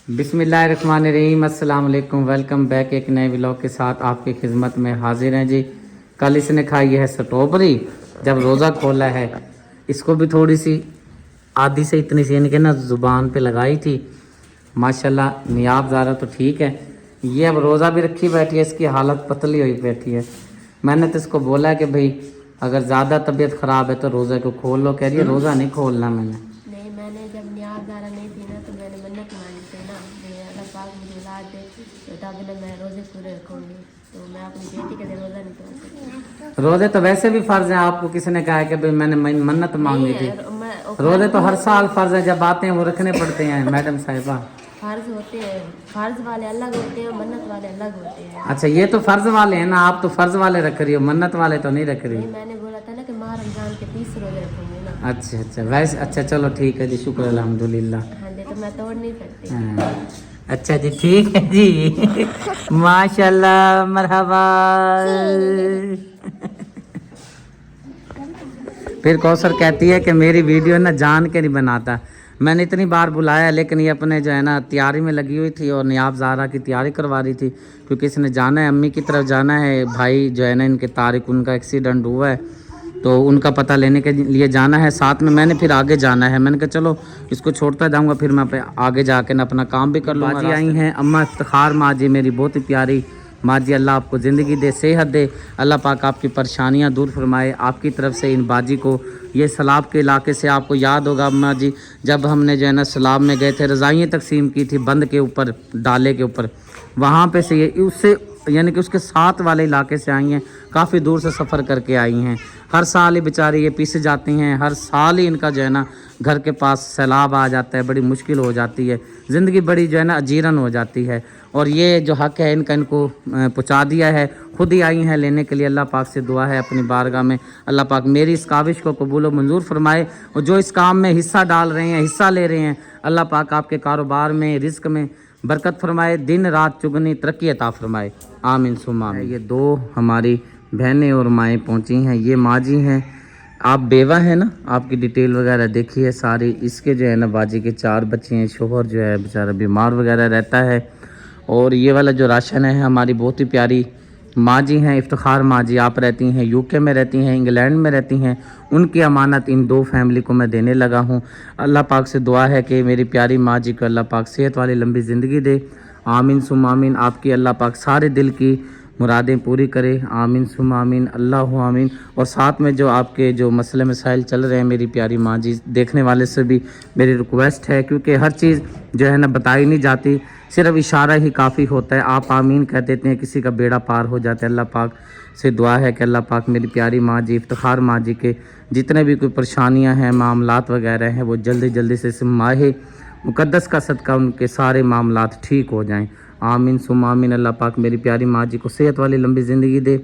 बिस्मिल्लाहिर्रहमानिर्रहीम। अस्सलाम वालेकुम। वेलकम बैक एक नए व्लॉग के साथ आपकी खिदमत में हाजिर हैं जी। कल इसने खाई है स्ट्रॉबेरी, जब रोज़ा खोला है इसको भी थोड़ी सी आधी से इतनी सी इनके ना ज़ुबान पे लगाई थी। माशाल्लाह नियाब ज़ारा तो ठीक है, ये अब रोज़ा भी रखी बैठी है, इसकी हालत पतली हुई बैठी है। मैंने तो इसको बोला कि भाई अगर ज़्यादा तबीयत ख़राब है तो रोज़े को खोल लो, कह रही है रोज़ा नहीं खोलना। मैंने जब नियाज़ ज़ारा नहीं थी ना तो मैंने मन्नत मांगी थी ना, अल्लाह पाक मुझे औलाद दे तो तब ना मैं रोज़े पूरे रखूँगी, तो मैं अपनी बेटी के लिए रोज़ा नहीं तोड़ सकती। रोज़े तो वैसे भी फ़र्ज़ हैं, आपको किसी ने कहा है कि भाई मैंने मन्नत मांगी थी? रोज़े तो हर साल फ़र्ज़ है, जब आते हैं वो रखने पड़ते हैं मैडम साहिबा। फ़र्ज़ होते हैं, फ़र्ज़ वाले अलग होते हैं, मन्नत वाले अलग होते हैं। अच्छा, ये तो फ़र्ज़ वाले हैं ना, आप तो फ़र्ज़ वाले रख रही हो, मन्नत वाले तो नहीं रख रही। नहीं, मैंने बोला था ना कि माह रमज़ान के 30 रोज़े रखूँगी ना। अच्छा वैसे अच्छा, चलो ठीक है जी, शुक्र अल्हम्दुलिल्लाह। हाँ जी, तो मैं तोड़ नहीं सकती। हाँ, अच्छा जी ठीक है जी। माशाल्लाह, मरहबा। फिर कौसर कहती है कि मेरी वीडियो ना जान के नहीं बनाता। मैंने इतनी बार बुलाया लेकिन ये अपने जो है ना तैयारी में लगी हुई थी और नियाब ज़ारा की तैयारी करवा रही थी, क्योंकि इसने जाना है अम्मी की तरफ जाना है। भाई जो है ना इनके तारिक, उनका एक्सीडेंट हुआ है तो उनका पता लेने के लिए जाना है, साथ में मैंने फिर आगे जाना है। मैंने कहा चलो इसको छोड़ता जाऊंगा, फिर मैं आगे जाके ना अपना काम भी कर लूँगा। माँ जी आई हैं, अम्मा इफ्तिखार माँ जी मेरी बहुत ही प्यारी माँ जी, अल्लाह आपको ज़िंदगी दे, सेहत दे, अल्लाह पाक आपकी परेशानियाँ दूर फरमाए। आपकी तरफ से इन बाजी को, ये सलाब के इलाके से आपको याद होगा अम्मा जी, जब हमने जो है ना सलाब में गए थे, रज़ाइयाँ तकसीम की थी बंद के ऊपर, डाले के ऊपर, वहाँ पे से ये उससे यानी कि उसके साथ वाले इलाके से आई हैं, काफ़ी दूर से सफ़र करके आई हैं। हर साल ही बेचारी ये पीछे जाती हैं, हर साल ही इनका जो है ना घर के पास सैलाब आ जाता है, बड़ी मुश्किल हो जाती है, ज़िंदगी बड़ी जो है ना अजीरन हो जाती है। और ये जो हक़ है इनका इनको पहुँचा दिया है, खुद ही आई हैं लेने के लिए। अल्लाह पाक से दुआ है अपनी बारगाह में, अल्लाह पाक मेरी इस काविश को कबूल व मंजूर फरमाए, और जो इस काम में हिस्सा डाल रहे हैं, हिस्सा ले रहे हैं, अल्लाह पाक आपके कारोबार में, रिस्क में बरकत फरमाए, दिन रात चुगनी तरक्की अता फरमाए, आमीन सुम्मा आमीन। ये दो हमारी बहनें और माएँ पहुँची हैं, ये माँ जी हैं, आप बेवा हैं ना, आपकी डिटेल वगैरह देखी है सारी। इसके जो है ना बाजी के 4 बच्चे हैं, शोहर जो है बेचारा बीमार वगैरह रहता है। और ये वाला जो राशन है हमारी बहुत ही प्यारी माँ जी हैं, इफ्तिखार माँ जी, आप रहती हैं यूके में, रहती हैं इंग्लैंड में रहती हैं, उनकी अमानत इन 2 फैमिली को मैं देने लगा हूँ। अल्लाह पाक से दुआ है कि मेरी प्यारी माँ जी को अल्लाह पाक सेहत वाली लंबी ज़िंदगी दे, आमीन सुम आमीन। आपकी अल्लाह पाक सारे दिल की मुरादें पूरी करे, आमीन सुम आमीन, अल्लाह आमीन। और साथ में जो आपके जो मसले मसाइल चल रहे हैं मेरी प्यारी माँ जी, देखने वाले से भी मेरी रिक्वेस्ट है, क्योंकि हर चीज़ जो है ना बताई नहीं जाती, सिर्फ इशारा ही काफ़ी होता है। आप आमीन कह देते हैं, किसी का बेड़ा पार हो जाता है। अल्लाह पाक से दुआ है कि अल्लाह पाक मेरी प्यारी माँ जी, इफ्तिखार माँ जी के जितने भी कोई परेशानियाँ हैं, मामलात वगैरह हैं, वो जल्दी जल्दी से इस माह मुक़द्दस का सदका उनके सारे मामलात ठीक हो जाएं, आमीन सुम आमीन। अल्लाह पाक मेरी प्यारी माँ जी को सेहत वाली लंबी ज़िंदगी दे,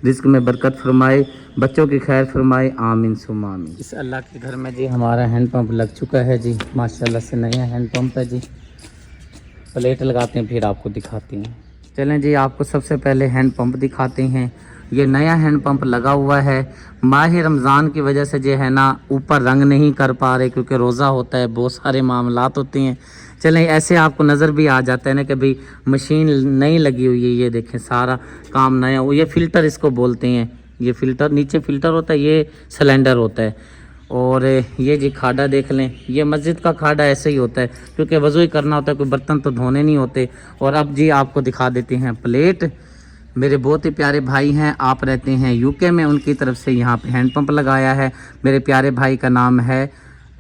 रिज़्क़ में बरकत फरमाए, बच्चों की खैर फरमाए, आमीन सुम आमीन। इस अल्लाह के घर में जी हमारा हैंड पंप लग चुका है जी, माशाल्लाह से नया हैंड पंप है जी। प्लेट लगाते हैं फिर आपको दिखाते हैं। चलें जी, आपको सबसे पहले हैंड पंप दिखाते हैं। ये नया हैंड पंप लगा हुआ है, माह रमज़ान की वजह से जो है ना ऊपर रंग नहीं कर पा रहे, क्योंकि रोज़ा होता है, बहुत सारे मामलात होते हैं। चलें, ऐसे आपको नज़र भी आ जाता है ना कि भाई मशीन नई लगी हुई है, ये देखें सारा काम नया। ये फ़िल्टर इसको बोलते हैं, ये फ़िल्टर नीचे फ़िल्टर होता है, ये सिलेंडर होता है। और ये जी खाड़ा देख लें, ये मस्जिद का खाड़ा ऐसे ही होता है, क्योंकि वज़ू ही करना होता है, कोई बर्तन तो धोने नहीं होते। और अब जी आपको दिखा देते हैं प्लेट। मेरे बहुत ही प्यारे भाई हैं, आप रहते हैं यूके में, उनकी तरफ से यहाँ पे हैंड पंप लगाया है। मेरे प्यारे भाई का नाम है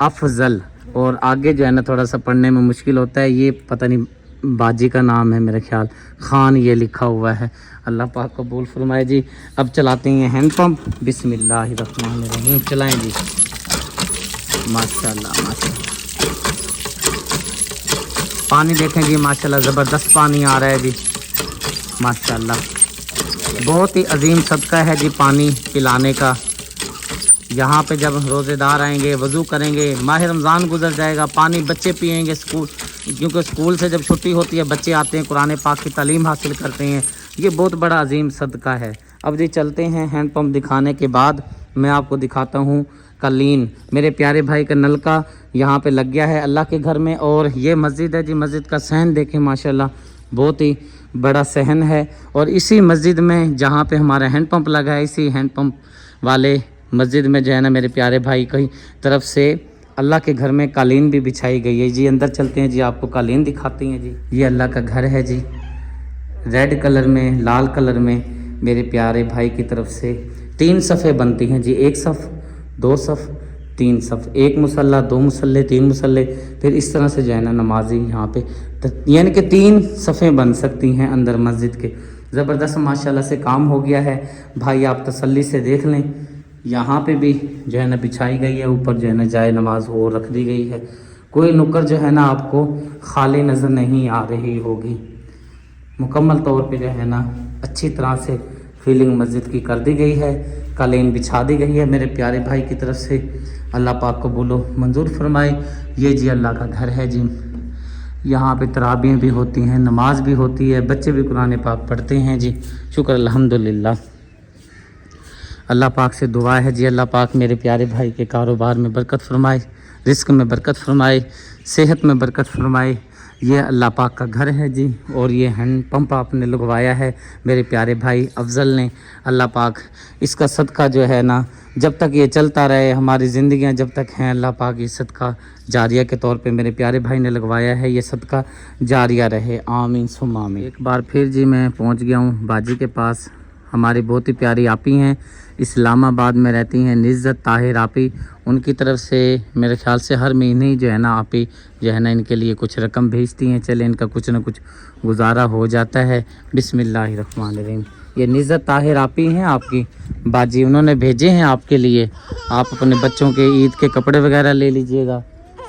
अफजल, और आगे जो है ना थोड़ा सा पढ़ने में मुश्किल होता है, ये पता नहीं बाजी का नाम है मेरा ख्याल, खान ये लिखा हुआ है। अल्लाह पाक कबूल फरमाए जी। अब चलाते हैं हैंड पंप, बिस्मिल्लाहिर्रहमानिर्रहीम, चलाएँ जी, माशाल्लाह माशाल्लाह। पानी देखें जी, माशाल्लाह ज़बरदस्त पानी आ रहा है जी, माशाल्लाह। बहुत ही अजीम सदका है जी पानी पिलाने का। यहाँ पे जब रोज़ेदार आएंगे, वज़ू करेंगे, माह रमज़ान गुजर जाएगा, पानी बच्चे पिएंगे स्कूल, क्योंकि स्कूल से जब छुट्टी होती है बच्चे आते हैं, कुरान पाक की तालीम हासिल करते हैं, ये बहुत बड़ा अजीम सदका है। अब जी चलते हैं, हैंड पंप दिखाने के बाद मैं आपको दिखाता हूँ कलीन। मेरे प्यारे भाई का नलका यहाँ पे लग गया है अल्लाह के घर में। और ये मस्जिद है जी, मस्जिद का सहन देखें माशाल्लाह, बहुत ही बड़ा सहन है। और इसी मस्जिद में जहाँ पे हमारा हैंड पंप लगा है, इसी हैंड पंप वाले मस्जिद में जो है ना मेरे प्यारे भाई की तरफ से अल्लाह के घर में कालीन भी बिछाई गई है जी। अंदर चलते हैं जी, आपको कालीन दिखाती हैं जी। ये अल्लाह का घर है जी, रेड कलर में, लाल कलर में मेरे प्यारे भाई की तरफ से 3 सफ़े बनती हैं जी। 1 सफ़, 2 सफ़, 3 सफ़, 1 मुसल्ला, 2 मुसल्ले, 3 मुसल्ले। फिर इस तरह से जो है ना नमाजी यहाँ पे यानी कि 3 सफ़ें बन सकती हैं अंदर मस्जिद के। ज़बरदस्त माशाल्लाह से काम हो गया है भाई, आप तसल्ली से देख लें। यहाँ पे भी जो है ना बिछाई गई है, ऊपर जो है ना जाए नमाज और रख दी गई है। कोई नुक्कर जो है ना आपको खाली नज़र नहीं आ रही होगी। मुकम्मल तौर पे जो है ना अच्छी तरह से फीलिंग मस्जिद की कर दी गई है, कालीन बिछा दी गई है मेरे प्यारे भाई की तरफ से। अल्लाह पाक को बोलो मंजूर फरमाए। ये जी अल्लाह का घर है जी, यहाँ पे तराबियाँ भी होती हैं, नमाज भी होती है, बच्चे भी कुरान पाक पढ़ते हैं जी। शुक्र अल्हम्दुलिल्लाह। अल्लाह पाक से दुआ है जी, अल्लाह पाक मेरे प्यारे भाई के कारोबार में बरकत फरमाए, रिस्क में बरकत फरमाए, सेहत में बरकत फरमाए। ये अल्लाह पाक का घर है जी। और ये हैंड पंप आपने लगवाया है मेरे प्यारे भाई अफजल ने। अल्लाह पाक इसका सदका जो है ना जब तक ये चलता रहे, हमारी ज़िंदगियां जब तक हैं, अल्लाह पाक ये सदका जारिया के तौर पे मेरे प्यारे भाई ने लगवाया है, ये सदका जारिया रहे, आमीन सुम्मा आमीन। एक बार फिर जी मैं पहुंच गया हूँ बाजी के पास। हमारी बहुत ही प्यारी आपी हैं, इस्लामाबाद में रहती हैं, निज़्ज़त ताहिर आपी। उनकी तरफ से मेरे ख्याल से हर महीने ही जो है ना आपी जो है ना इनके लिए कुछ रकम भेजती हैं। चले इनका कुछ ना कुछ गुजारा हो जाता है। बिस्मिल्लाहिर्रहमानिर्रहीम। ये निज़्ज़त ताहिर आपी हैं आपकी बाजी, उन्होंने भेजे हैं आपके लिए। आप अपने बच्चों के ईद के कपड़े वगैरह ले लीजिएगा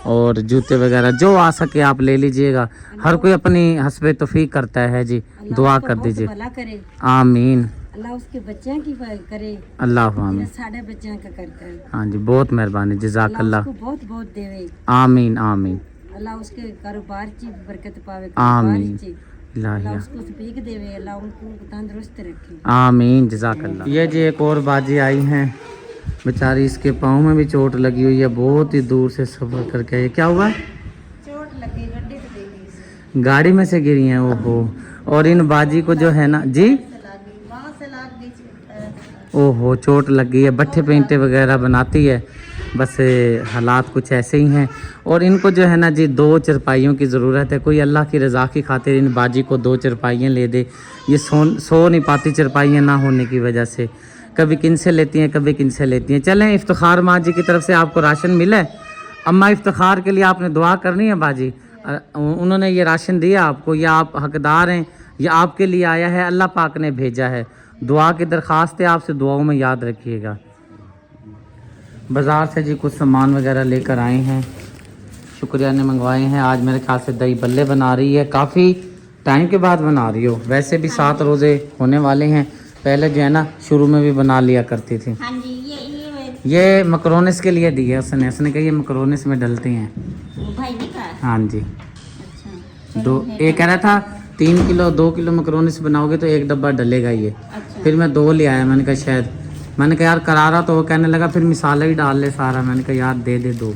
और जूते वगैरह जो आ सके आप ले लीजिएगा। हर कोई अपनी हस्बे तौफीक करता है जी, दुआ कर दीजिए। आमीन। अल्लाह उसके बच्चों की करे, अल्लाह आमीन। साढ़े बच्चों का करता है। हाँ जी, बहुत मेहरबानी, जज़ाकल्लाह। बहुत बहुत देवे। आमीन आमीन। अल्लाह उसके कारोबार ची बरकत पावे, आमीन। अल्लाह उसको स्पीक देवे, अल्लाह उनको तंदुरुस्त रखे। आमीन, जज़ाकल्लाह। ये जी एक और बाजी आई हैं, बेचारी इसके पाँव में भी चोट लगी हुई है, बहुत ही दूर से सफ़र करके। ये क्या हुआ? चोट लगी, गड्ढे से गिरी, गाड़ी में से गिरी हैं। ओहो। और इन बाजी को जो है ना जी, ओहो चोट लग गई है, भट्ठे पेंटे वगैरह बनाती है, बस हालात कुछ ऐसे ही हैं। और इनको जो है ना जी 2 चरपाइयों की ज़रूरत है। कोई अल्लाह की रज़ा की खातिर इन बाजी को 2 चरपाइयाँ ले दे। ये सो नहीं पाती चरपाइयाँ ना होने की वजह से, कभी किन से लेती हैं कभी किन से लेती हैं। चलें, इफ्तिखार माँ जी की तरफ से आपको राशन मिला है। अम्मा इफ्तिखार के लिए आपने दुआ करनी है बाजी, उन्होंने ये राशन दिया आपको, या आप हकदार हैं, या आपके लिए आया है, अल्लाह पाक ने भेजा है। दुआ की दरख्वास्त है आपसे, दुआओं में याद रखिएगा। बाज़ार से जी कुछ सामान वगैरह लेकर आए हैं, शुक्रिया ने मंगवाए हैं। आज मेरे ख्याल से दही बल्ले बना रही है, काफ़ी टाइम के बाद बना रही हो। वैसे भी 7 रोज़े होने वाले हैं, पहले जो है ना शुरू में भी बना लिया करती थी। हाँ जी, ये मकरोनिस के लिए दी है उसने कहा ये मकरोनिस में डलती हैं भाई ने कहा। हाँ जी। अच्छा, 2 ये कह रहा था 3 किलो 2 किलो मकरोनिस बनाओगे तो 1 डब्बा डलेगा ये। अच्छा। फिर मैं 2 ले आया, मैंने कहा शायद, मैंने कहा यार करारा तो वो कहने लगा फिर मिसाला ही डाल ले सारा। मैंने कहा यार दे 2।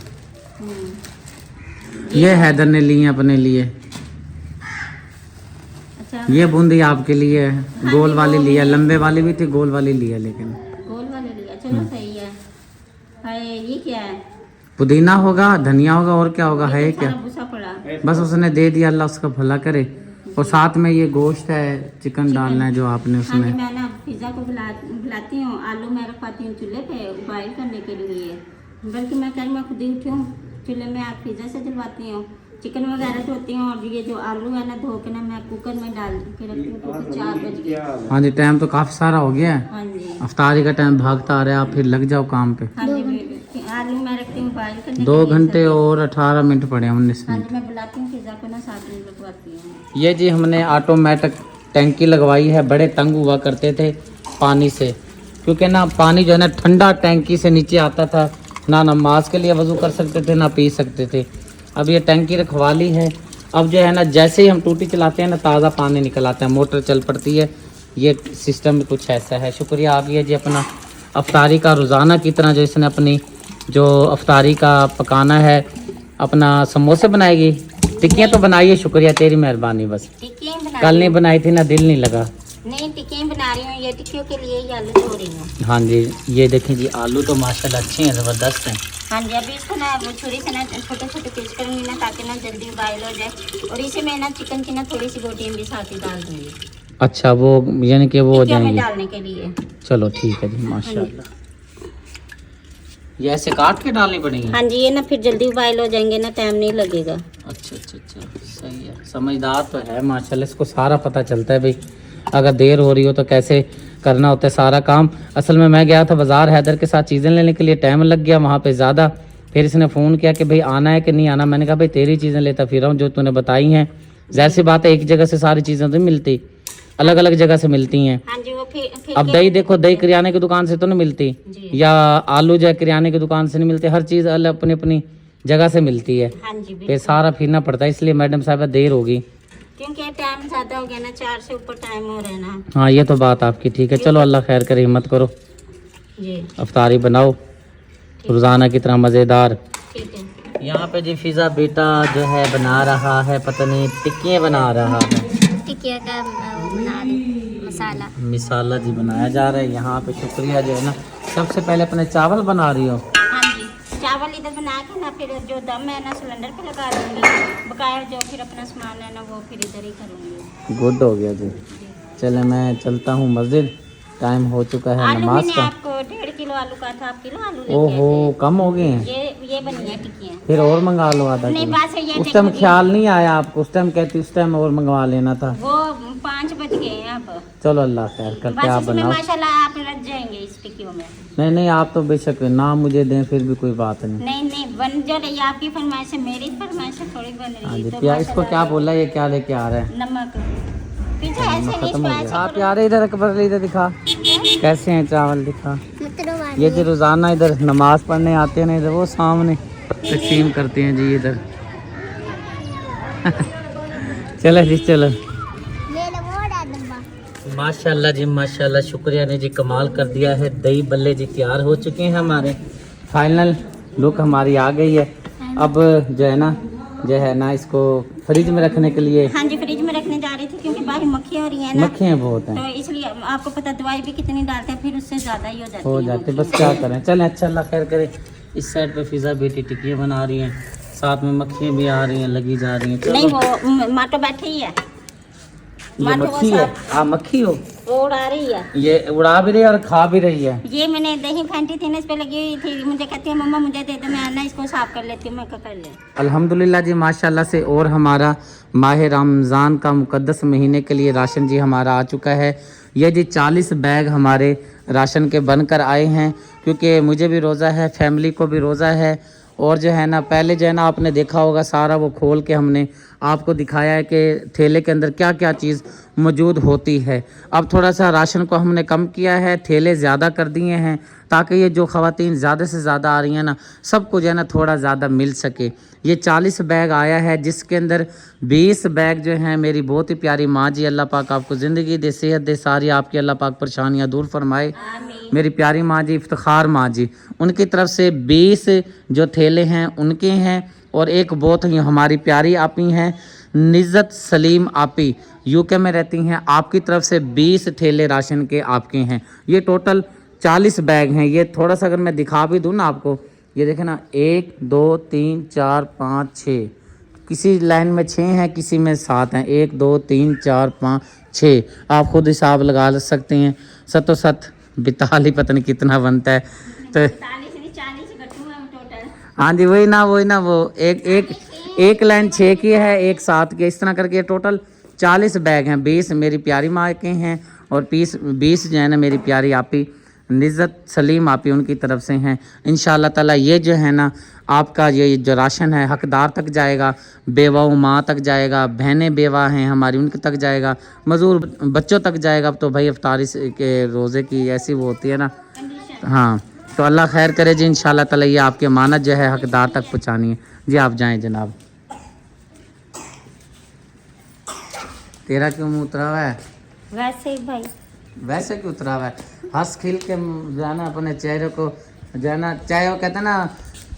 ये हैदर ने ली है अपने लिए। अच्छा, ये बूंदी आपके लिए है, गोल वाली ली है, लंबे वाली भी थी, गोल वाली ली है लेकिन। गोल वाले लिया, चलो सही है। हाय, ये क्या है? पुदीना होगा, धनिया होगा, और क्या होगा, है क्या? भूसा पड़ा। बस उसने दे दिया, अल्लाह उसका भला करे। और साथ में ये गोश्त है, चिकन डालना है जो आपने हाँ उसमें। जी, मैं ना पिज़्ज़ा को बुलाती हूँ, आलू मैं रखवाती हूँ चूल्हे पे बॉयल करने के लिए, बल्कि मैं कल मैं खुद ही उठी हूँ चूल्हे में, आप पिज़्ज़ा से जलवाती हूँ, चिकन वगैरह धोती हूँ, और ये जो आलू है ना धो के ना मैं कुकर में डाल के रखती हूँ, क्योंकि 4 बज गए। हाँ जी, टाइम तो काफ़ी सारा हो गया है, हाँ जी, अफ्तारी का टाइम भागता आ रहा है, आप फिर लग जाओ काम पे। हाँ जी, आलू मैं रखती हूँ बॉयल करने 2 के लिए। घंटे और 18 मिनट पड़े हैं, 19 हाँ मिनट। जी, मैं बुलाती हूँ पिज़्ज़ा को ना, साथ में लगवाती हूँ। ये जी हमने ऑटोमेटिक टैंकी लगवाई है, बड़े तंग हुआ करते थे पानी से, क्योंकि ना पानी जो है ना ठंडा टैंकी से नीचे आता था, ना नमाज के लिए वज़ू कर सकते थे ना पी सकते थे। अब ये टैंकी रखवा ली है, अब जो है ना जैसे ही हम टूटी चलाते हैं ना ताज़ा पानी निकल आता है, मोटर चल पड़ती है। ये सिस्टम कुछ ऐसा है। शुक्रिया आ गया जी अपना अफ्तारी का, रोज़ाना की तरह जो इसने अपनी जो अफ्तारी का पकाना है। अपना समोसे बनाएगी, टिक्कियाँ तो बनाइए, शुक्रिया तेरी मेहरबानी। बस टिक्कियाँ बना कल नहीं बनाई थी ना, दिल नहीं लगा। नहीं, टिक्कियाँ बना रही हूँ, ये टिक्कियों के लिए ही आलू धो रही हूँ। हाँ जी, ये देखें जी, आलू तो माशाल्लाह अच्छे हैं, ज़बरदस्त हैं। हाँ जी, अभी इसको ना वो छुरी से ना छोटे छोटे पीस करूँगी ना, ताकि ना जल्दी बॉयल हो जाए। और इसी में ना चिकन की ना थोड़ी सी बोटियाँ भी साथ ही डाल दूँगी, अच्छा, वो यानी कि वो हो टिक्कियों में जाएंगी। डालने के लिए। चलो ठीक है जी, माशाल्लाह। ये ऐसे काट के डालनी पड़ेगी? हाँ जी, ये ना फिर जल्दी बॉयल हो जाएंगे ना, टाइम नहीं लगेगा। अच्छा अच्छा अच्छा, सही है, समझदार तो है माशाल्लाह, इसको सारा पता चलता है भाई, अगर देर हो रही हो तो कैसे करना होता है सारा काम। असल में मैं गया था बाज़ार हैदर के साथ चीज़ें लेने के लिए, टाइम लग गया वहाँ पे ज़्यादा। फिर इसने फ़ोन किया कि भाई आना है कि नहीं आना। मैंने कहा भाई तेरी चीज़ें लेता फिर रहा हूँ जो तूने बताई हैं। ज़ाहिर सी बात है एक जगह से सारी चीज़ें तो मिलती, अलग अलग जगह से मिलती हैं। हाँ जी, वो फिर अब दही देखो, दही किराने की दुकान से तो नहीं मिलती, जी। या आलू जो है किराने की दुकान से नहीं मिलते, हर चीज़ अलग अपनी अपनी जगह से मिलती है। हाँ जी, फिर सारा फिरना पड़ता है, इसलिए मैडम साहब देर होगी। क्योंकि टाइम ज़्यादा हो गया ना, 4 से ऊपर टाइम हो रहा है ना। हाँ ये तो बात आपकी ठीक है। चलो अल्लाह खैर करे, हिम्मत करो, जी अफ्तारी बनाओ रोज़ाना की तरह मज़ेदार। ठीक है। यहाँ पे जी फिज़ा बेटा जो है बना रहा है, पता नहीं टिक्कियाँ बना रहा है, टिक्किया का बना मसाला मिसाला जी बनाया जा रहा है यहाँ पे। शुक्रिया जो है ना, सबसे पहले अपने चावल बना रही हो। हाँ जी, चावल इधर बना के ना फिर जो दम है ना सिलेंडर पे लगा दूँगी, बकाया जो फिर अपना सामान है ना वो फिर इधर ही करूँगी। गुड हो गया जी। चले मैं चलता हूँ मस्जिद, टाइम हो चुका है आलू नमाज मैंने का। आपको 1.5 किलो आलू का था, आप किलो आलू लेके ओहो, कम हो गए हैं, ये बनी है टिक्कियाँ। फिर और मंगा लो आधा नहीं, किलो। बस ये उस टाइम देखो, ख्याल नहीं आया आपको, उस टाइम कहती उस टाइम और मंगवा लेना था। वो 5 बज गए हैं अब। चलो अल्लाह खैर करते, बस आप इसमें बनाओ। माशाल्लाह आप रच जाएंगे इस टिक्कियों में। नहीं नहीं, आप तो बेशक नाम मुझे दें फिर भी कोई बात नहीं। नहीं नहीं, बन जो रही है आपकी फरमाइश है, मेरी फरमाइश है थोड़ी बन हाँ रही जी, है। तो प्यार इसको माशाल्लाह क्या बोला, ये क्या लेके आ रहा है? नमक पीछे ऐसे नहीं, खत्म हो इसको गया। आप ऐसे यार इधर अकबर अली इधर दिखा, कैसे हैं चावल दिखा। ये जो रोज़ाना इधर नमाज पढ़ने आते हैं ना, इधर वो सामने तकसीम करते हैं जी इधर। चलो जी चलो, माशाल्लाह जी माशाल्लाह, शुक्रिया ने जी कमाल कर दिया है। दही बल्ले जी तैयार हो चुके हैं हमारे, फाइनल लुक हमारी आ गई है। अब जो है ना इसको फ्रिज में रखने के लिए, हाँ जी फ्रिज में रखने जा रही थी क्योंकि बाहर मक्खियाँ हो रही हैं ना, मक्खियाँ बहुत हैं तो इसलिए आपको पता दवाई भी कितनी डालते हैं, फिर उससे ज़्यादा ही हो जाते, बस क्या करें। चलें अच्छा अल्लाह खैर करे। इस साइड पे फिज़ा बेटी टिक्कियाँ बना रही हैं, साथ में मक्खियाँ भी आ रही हैं, लगी जा रही हैं। नहीं चलो वो माटो बैठी ही है, ये माटो वो मक्खी है, साथ आप मक्खी हो, वो उड़ा रही है। ये उड़ा भी रही है और खा भी रही है। ये मैंने दही फेंटी थी ना, इस पे लगी हुई थी, मुझे कहती है मम्मा मुझे दे दो, मैं ना इसको साफ कर लेती हूँ। मैं कर ले। अल्हम्दुलिल्लाह जी माशाल्लाह से। और हमारा माह रमज़ान का मुक़द्दस महीने के लिए राशन जी हमारा आ चुका है। ये जी 40 बैग हमारे राशन के बनकर आए हैं, क्योंकि मुझे भी रोज़ा है, फैमिली को भी रोज़ा है। और जो है ना पहले जो है ना आपने देखा होगा सारा वो खोल के हमने आपको दिखाया है कि ठेले के अंदर क्या क्या चीज़ मौजूद होती है। अब थोड़ा सा राशन को हमने कम किया है, ठेले ज़्यादा कर दिए हैं, ताकि ये जो ख़वातीन ज़्यादा से ज़्यादा आ रही हैं ना, सबको जो है ना थोड़ा ज़्यादा मिल सके। ये 40 बैग आया है, जिसके अंदर 20 बैग जो हैं मेरी बहुत ही प्यारी माँ जी, अल्लाह पाक आपको ज़िंदगी दे, सेहत दे, सारी आपकी अल्लाह पाक परेशानियाँ दूर फरमाए। मेरी प्यारी माँ जी, इफ्तिखार माँ जी, उनकी तरफ से 20 जो थैले हैं उनके हैं। और एक बहुत ही हमारी प्यारी आपी हैं निज़त सलीम आपी, यूके में रहती हैं, आपकी तरफ से 20 थैले राशन के आपके हैं। ये टोटल 40 बैग हैं। ये थोड़ा सा अगर मैं दिखा भी दूँ ना आपको, ये देखें ना, 1 2 3 4 5 6, किसी लाइन में 6 हैं, किसी में 7 हैं। 1 2 3 4 5 6, आप खुद हिसाब लगा सकते हैं। 7 42 पता नहीं कितना बनता है। तो 40 गट्टू है टोटल। हाँ जी वही ना वो एक लाइन 6 की है, एक 7 की, इस तरह करके टोटल 40 बैग हैं। 20 मेरी प्यारी माँ के हैं और 20 जो है ना मेरी प्यारी आपी निज़त सलीम आपी उनकी तरफ से हैं। इंशाअल्लाह ताला ये जो है ना आपका ये जो राशन है हकदार तक जाएगा, बेवाओं माँ तक जाएगा, बहनें बेवा हैं हमारी उनके तक जाएगा, मज़दूर बच्चों तक जाएगा। अब तो भाई इफ्तारी के रोज़े की ऐसी वो होती है ना। हाँ तो अल्लाह खैर करे जी, इंशाअल्लाह ताला ये आपकी अमानत जो है हकदार तक पहुँचानी है जी। आप जाएँ जनाब। तेरा क्यों मुँह उतरा हुआ है? वैसे ही भाई, वैसे क्यों उतरा हुआ है? हंस खिल के जाना अपने चेहरे को जो है ना, चाहे वो कहते हैं ना,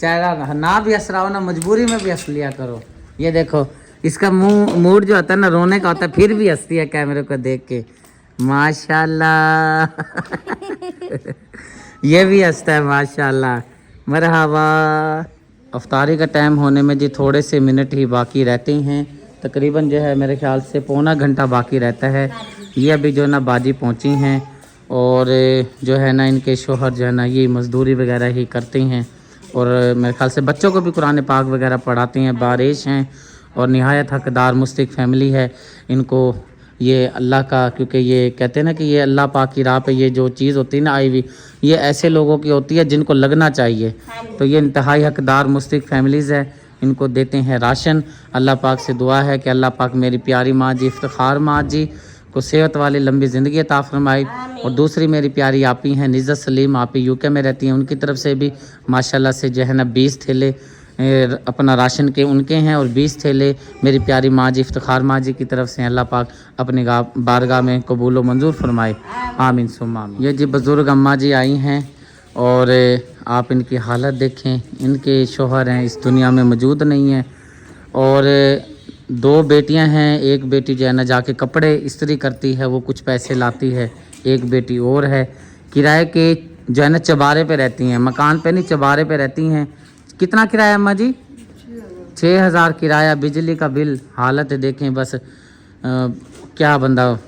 चाहे ना भी हंस रहा हो ना, मजबूरी में भी हंस लिया करो। ये देखो इसका मुंह मूड जो होता है ना रोने का होता है, फिर भी हंसती है कैमरे को देख के, माशाल्लाह। ये भी हंसता है माशाल्लाह। मरहबा। अफ्तारी का टाइम होने में जी थोड़े से मिनट ही बाकी रहते हैं, तकरीबन जो है मेरे ख्याल से पौना घंटा बाकी रहता है। ये अभी जो है ना बाजी पहुंची हैं और जो है ना इनके शोहर जो है ना ये मज़दूरी वगैरह ही करते हैं और मेरे ख्याल से बच्चों को भी कुरान पाक वगैरह पढ़ाते हैं। बारिश हैं और निहायत हकदार मुस्तक फैमिली है। इनको ये अल्लाह का, क्योंकि ये कहते हैं ना कि ये अल्लाह पाक की राह पे ये जो चीज़ होती है ना आई हुई, ये ऐसे लोगों की होती है जिनको लगना चाहिए। तो ये इंतहाई हकदार मुस्तक फैमिलीज़ है, इनको देते हैं राशन। अल्लाह पाक से दुआ है कि अल्लाह पाक मेरी प्यारी माँ जी, इफ्तिखार माँ जी को सेहत वाली लंबी ज़िंदगी अता फरमाए। और दूसरी मेरी प्यारी आपी हैं निज़त सलीम, आपी यूके में रहती हैं, उनकी तरफ से भी माशाल्लाह से जो है ना 20 थैले अपना राशन के उनके हैं और 20 थैले मेरी प्यारी माँ जी, इफ्तिखार माँ जी की तरफ से। अल्लाह पाक अपनी बारगाह में कबूल व मंजूर फरमाए, आमीन सुम्मा आमीन। ये जी बुज़ुर्ग अम्मा जी आई हैं और आप इनकी हालत देखें, इनके शोहर हैं इस दुनिया में मौजूद नहीं हैं और 2 बेटियां हैं। एक बेटी जो है ना जाके कपड़े इस्त्री करती है, वो कुछ पैसे लाती है। एक बेटी और है किराए के जो है ना चबारे पे रहती हैं, मकान पे नहीं चबारे पे रहती हैं। कितना किराया अम्मा जी? 6000 किराया, बिजली का बिल। हालत देखें बस क्या बंदा,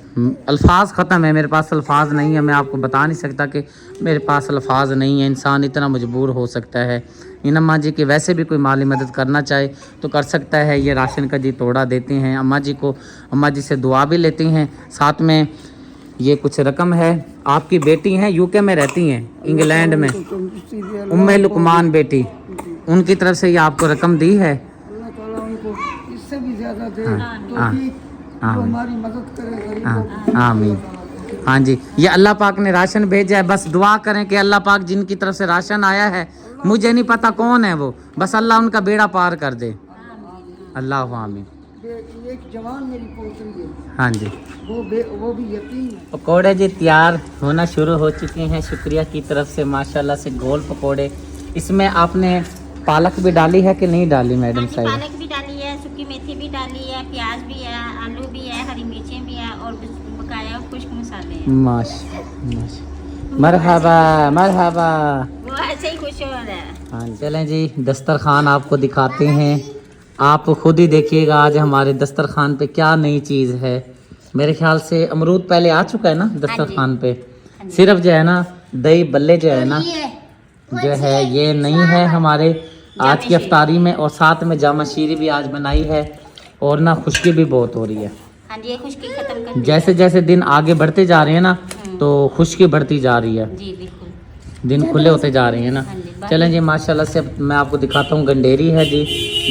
अल्फाज ख़त्म है, मेरे पास अल्फाज नहीं है। मैं आपको बता नहीं सकता कि मेरे पास अल्फाज नहीं है। इंसान इतना मजबूर हो सकता है। इन अम्मा जी की वैसे भी कोई माली मदद करना चाहे तो कर सकता है। ये राशन का जी तोड़ा देते हैं अम्मा जी को, अम्मा जी से दुआ भी लेती हैं। साथ में ये कुछ रकम है। आपकी बेटी हैं यूके में रहती हैं, इंग्लैंड में, उम्मे लुकमान बेटी, उनकी तरफ से ये आपको रकम दी है। अल्लाह ताला उनको इससे भी ज़्यादा दे, हाँ, तो हमारी मदद करे गरीबों। आमीन। हाँ जी, ये अल्लाह पाक ने राशन भेजा है, बस दुआ करें कि अल्लाह पाक जिनकी तरफ से राशन आया है, मुझे नहीं पता कौन है वो, बस अल्लाह उनका बेड़ा पार कर दे। अल्लाह आमीन। एक जवान मेरी पोतरी है, हाँ जी, वो भी यतीम है। पकोड़े जी तैयार होना शुरू हो चुके हैं शुक्रिया की तरफ से, माशाल्लाह से गोल पकोड़े। इसमें आपने पालक भी डाली है कि नहीं डाली मैडम साहब? पालक भी डाली है, सूखी मेथी भी डाली है, प्याज भी है, आलू भी है, हरी मिर्चें भी है और बकाया खुश्क मसाले हैं। माशा मरहबा मरहबा। वो ऐसे ही खुश हो रहा है। हाँ चलें जी, दस्तरखान आपको दिखाते हैं, आप खुद ही देखिएगा आज हमारे दस्तरखान पे क्या नई चीज़ है। मेरे ख्याल से अमरूद पहले आ चुका है ना दस्तरखान पे, सिर्फ जो है ना दही बल्ले जो है ना जो है ये नहीं है हमारे आज की अफ्तारी में, और साथ में जामा शीरी भी आज बनाई है और ना खुशकी भी बहुत हो रही है। हाँ जी, ये खुश्की खत्म कर जैसे जैसे दिन आगे बढ़ते जा रहे हैं ना तो खुशकी बढ़ती जा रही है, जी बिल्कुल, दिन खुले होते जा रहे हैं ना। हाँ जी। चलें जी, माशाल्लाह से अब मैं आपको दिखाता हूँ। गंडेरी है जी,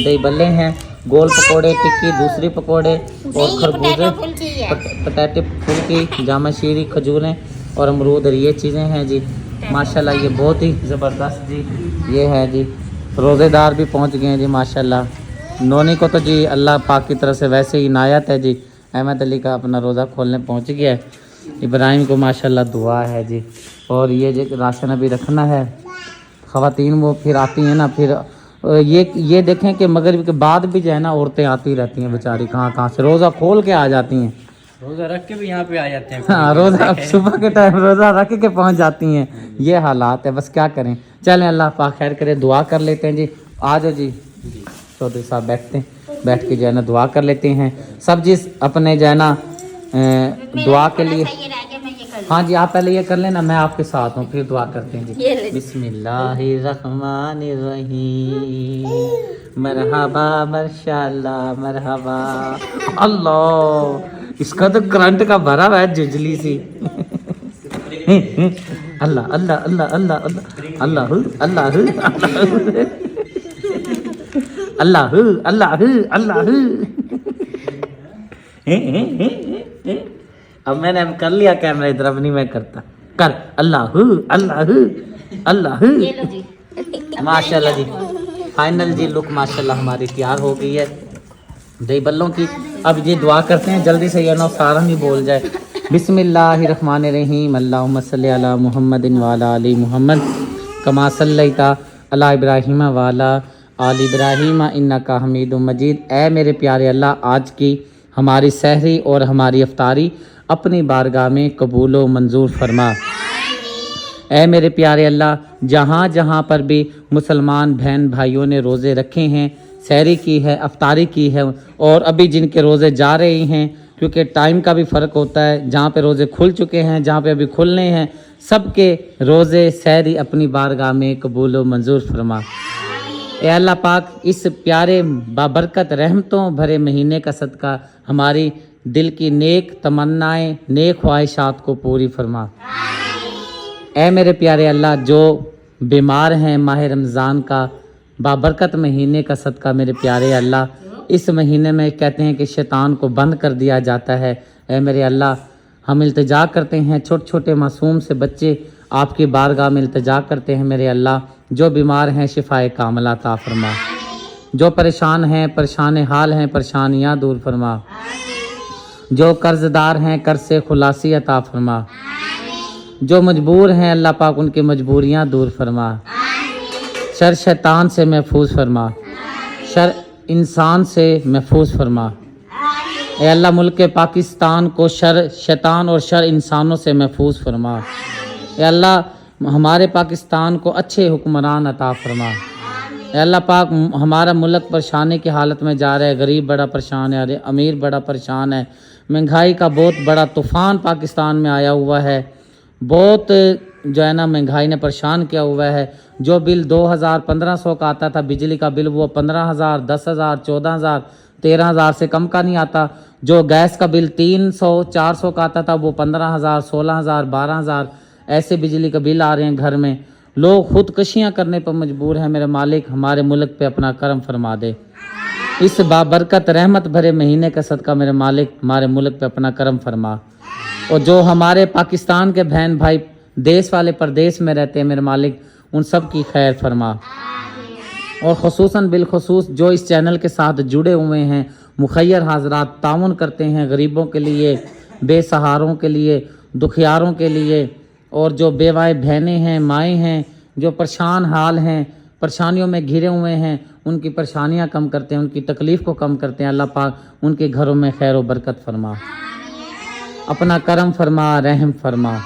दही बल्ले हैं, गोल पकोड़े, टिक्की, दूसरी पकोड़े और खरबूजे, पटैटे फुल्की, जामा शीरी, खजूरें और अमरूद, ये चीज़ें हैं जी। माशाल्लाह ये बहुत ही ज़बरदस्त जी ये है जी। रोज़ेदार भी पहुँच गए हैं जी माशाल्लाह। नोनी को तो जी अल्लाह पाक की तरफ से वैसे ही इनायत है जी, अहमद अली का अपना रोज़ा खोलने पहुँच गया है। इब्राहिम को माशाल्लाह दुआ है जी। और ये जो राशन अभी रखना है, ख़वातीन वो फिर आती हैं ना, फिर ये देखें कि मगरिब के बाद भी जो है ना औरतें आती रहती हैं बेचारी, कहाँ से रोज़ा खोल के आ जाती हैं, रोजा रख के भी यहाँ पे आ जाते हैं। हाँ रोज़ा सुबह के टाइम रोज़ा रख के पहुँच जाती हैं। ये हालात है, बस क्या करें। चलें अल्लाह पाक खैर करे, दुआ कर लेते हैं जी। आ जाओ जी, चौधरी साहब बैठते हैं, बैठ के जो है ना दुआ कर लेते हैं सब चीज़ अपने जो है ना दुआ के लिए। हाँ जी, आप पहले ये कर लेना, मैं आपके साथ हूँ, फिर दुआ करते हैं जी। बिस्मिल्लाहिर्रहमानिर्रहीम, मरहबा माशाल्लाह मरहबा। अल्लाह, इसका तो करंट का भरा हुआ है जुजली सी। अल्लाह अल्लाह अल्लाह अल्लाह अल्लाह अल्लाह अल्लाह अल्लाह अल्लाह अल्लाह। अब मैंने कर लिया कैमरा इधर, अब नहीं मैं करता, कर अल्लाह अल्लाह अल्लाह। माशाल्लाह जी, फाइनल जी लुक माशाल्लाह हमारी तैयार हो गई है दही बल्लों की। अब ये दुआ करते हैं जल्दी से, ये ना सारा नहीं बोल जाए। बिस्मिल्लाहिर्रहमानिर्रहीम, अल्लाहुम्मा सल्ली अला मुहम्मदिन व अला आलि मुहम्मद, कमा सल्लैता अला इब्राहीम वाला आल इब्राहीम इन्नका हमीदुम मजीद। ऐ मेरे प्यारे अल्लाह, आज की हमारी सहरी और हमारी अफ्तारी अपनी बारगाह में कबूल व मंजूर फरमा। ऐ मेरे प्यारे अल्लाह, जहाँ जहाँ पर भी मुसलमान बहन भाइयों ने रोज़े रखे हैं, सहरी की है, अफ्तारी की है, और अभी जिनके रोज़े जा रहे हैं, क्योंकि टाइम का भी फ़र्क होता है, जहाँ पे रोज़े खुल चुके हैं, जहाँ पे अभी खुलने हैं, सबके रोज़े सहरी अपनी बारगाह में कबूल व मंजूर फरमा। ए अल्लाह पाक, इस प्यारे बाबरकत रहमतों भरे महीने का सदका हमारी दिल की नेक तमन्नाएं, नेक ख्वाहिशात को पूरी फरमा। ऐ मेरे प्यारे अल्लाह, जो बीमार हैं, माह रमज़ान का बाबरकत महीने का सदका मेरे प्यारे अल्लाह, इस महीने में कहते हैं कि शैतान को बंद कर दिया जाता है। ऐ मेरे अल्लाह, हम इल्तिजा करते हैं, छोटे छोटे मासूम से बच्चे आपकी बारगाह में इल्तिजा करते हैं मेरे अल्लाह, जो बीमार हैं शिफाए कामला अता फरमा, जो परेशान हैं, परेशान हाल हैं, परेशानियाँ दूर फरमा, जो कर्जदार हैं कर्ज से खुलासी अता फरमा, जो मजबूर हैं अल्लाह पाक उनकी मजबूरियाँ दूर फरमा, शर शैतान से महफूज फरमा, शर इंसान से महफूज फरमा। ए अल्लाह, मुल्क पाकिस्तान को शर शैतान और शर इंसानों से महफूज फरमा। ए अल्लाह, हमारे पाकिस्तान को अच्छे हुक्मरान अता फरमा। ए अल्लाह पाक, हमारा मुल्क परेशानी की हालत में जा रहा है, गरीब बड़ा परेशान है, अमीर बड़ा परेशान है, महंगाई का बहुत बड़ा तूफ़ान पाकिस्तान में आया हुआ है, बहुत जो है ना महंगाई ने परेशान किया हुआ है। जो बिल 2000-1500 का आता था बिजली का बिल, वो 15,000, 10,000, 14,000, 13,000 से कम का नहीं आता। जो गैस का बिल 300-400 का आता था, वो 15,000, 16,000, 12,000 ऐसे बिजली का बिल आ रहे हैं घर में। लोग खुदकशियाँ करने पर मजबूर हैं। मेरे मालिक, हमारे मुल्क पे अपना करम फरमा दे। इस बाबरकत रहमत भरे महीने का सदका मेरे मालिक, हमारे मुल्क पे अपना करम फरमा। और जो हमारे पाकिस्तान के बहन भाई देश वाले प्रदेश में रहते हैं मेरे मालिक, उन सब की खैर फरमा। और ख़ुसूसन बिलखसूस जो इस चैनल के साथ जुड़े हुए हैं, मुखैर हाजरात ताउन करते हैं गरीबों के लिए, बेसहारों के लिए, दुखियारों के लिए, और जो बेवाए बहनें हैं, माएँ हैं, जो परेशान हाल हैं, परेशानियों में घिरे हुए हैं, उनकी परेशानियां कम करते हैं, उनकी तकलीफ़ को कम करते हैं। अल्लाह पाक उनके घरों में खैर व बरकत फरमा, अपना करम फरमा, रहम फरमा।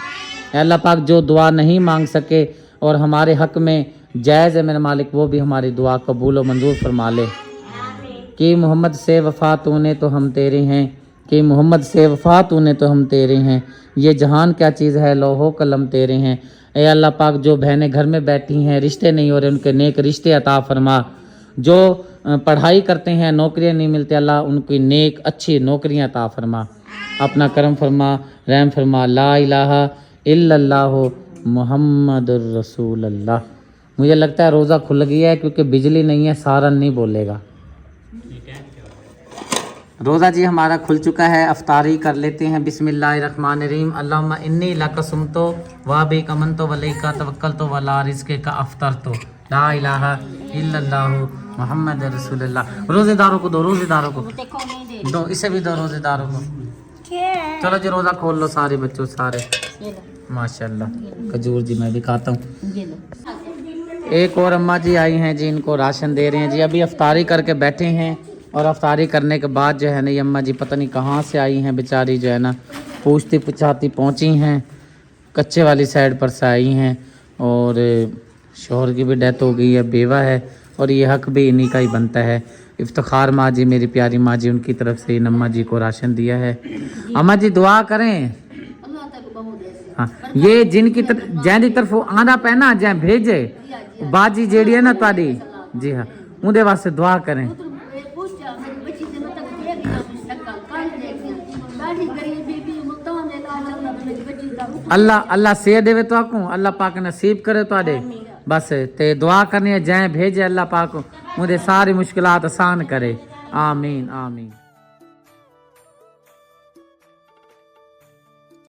अल्लाह पाक, जो दुआ नहीं मांग सके और हमारे हक़ में जायज़ है मेरे मालिक, वो भी हमारी दुआ कबूल व मंजूर फरमा ले। कि मोहम्मद से वफ़ा तूने तो हम तेरे हैं, कि मोहम्मद से वफ़ा तूने तो हम तेरे हैं, ये जहान क्या चीज़ है, लोहो कलम तेरे हैं। ए अल्लाह पाक, जो बहनें घर में बैठी हैं, रिश्ते नहीं हो रहे, उनके नेक रिश्ते अता फरमा। जो पढ़ाई करते हैं, नौकरियां नहीं मिलती, अल्लाह उनकी नेक अच्छी नौकरियां अता फरमा, अपना करम फरमा, रहम फरमा। ला इलाहा इल्लल्लाहु मुहम्मदुर रसूलुल्लाह। मुझे लगता है रोज़ा खुल गया है, क्योंकि बिजली नहीं है, सारन नहीं बोलेगा। रोज़ा जी हमारा खुल चुका है, अफ्तारी कर लेते हैं। बिस्मिल्लाहिर्रहमानिर्रहीम। अल्लाहुम्मा इन्नी लका सुमतो व बिका मनतो व अलैका तवक्कलतो व ला रिज़्क़ का अफ्तरतो ला इलाहा इल्लल्लाहु मुहम्मदुर रसूलुल्लाह। रोज़ेदारों को दो, रोज़ेदारों को दो, इसे भी दो रोज़ेदारों को। चलो जी, रोज़ा खोल लो सारे बच्चों, सारे माशाल्लाह। खजूर जी मैं भी खाता हूँ। एक और अम्मा जी आई हैं जी, इनको राशन दे रहे हैं जी। अभी अफ्तारी करके बैठे हैं, और अफ्तारी करने के बाद जो है ना, ये अम्मा जी पता नहीं कहाँ से आई हैं बेचारी, जो है ना पूछती पुछाती पहुँची हैं, कच्चे वाली साइड पर से आई हैं, और शोहर की भी डेथ हो गई है, बेवा है, और ये हक भी इन्हीं का ही बनता है। इफ्तिखार माँ जी, मेरी प्यारी माँ जी, उनकी तरफ से इन अम्मा जी को राशन दिया है। अम्मा जी दुआ करें। हाँ, ये जिनकी जैदी तरफ आना पैना जै भेजे बाजी जेड़ी है ना ताड़ी, जी हाँ, उनके वास्ते दुआ करें। अल्लाह अल्लाह से देवे तो आकू, अल्लाह पाक नसीब करे तो आदे, बस ते दुआ करनी है, जै भेजे अल्लाह पाक मुझे सारी मुश्किलात आसान करे। आमीन आमीन।